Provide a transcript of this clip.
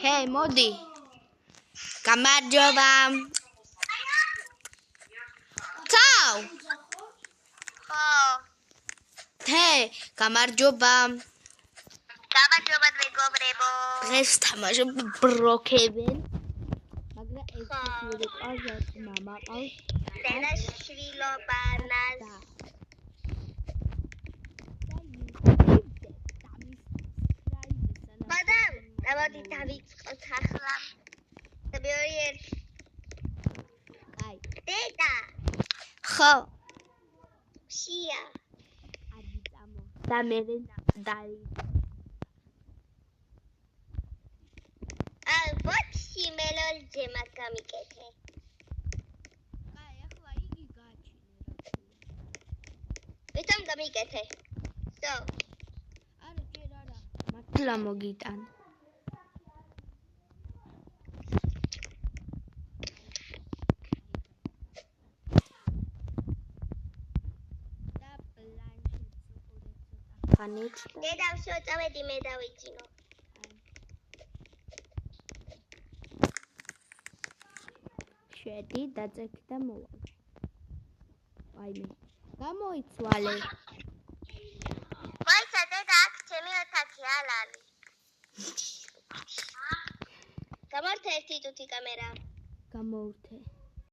ჰეი, მოდი. გამარჯობა. წავა. ხო. ჰეი, გამარჯობა. გამარჯობა მეგობრებო. დღეს თამაშობ ბროკებენ. მაგრამ ეს შვილი ყავს მამა ყავს. დედა შვილობანას. მაგრამ ამოდი დავიწყოთ ახლა. მეორე ერთი. აი. დედა. ხო. შია. ადი წამო. და მე დალი. ალბათ იმელოლ ჯემად გამიკეთე. აი, ახლა იგი გააჩინე რა. ვიტომ გამიკეთე? So. არა, ჯერ არა. მართლა მოგიტან. და პლანშეტს უყურე ცოტა ხანით. დედა შევწავედი მე დავიძინო. შედი დაწექი და მოვალ. ვაიმე. გამოიცვალე. ვაისა დედა აქ ჩემი ოთახი ალალი. გამორთე ერთი თუთი კამერა. გამოვთე.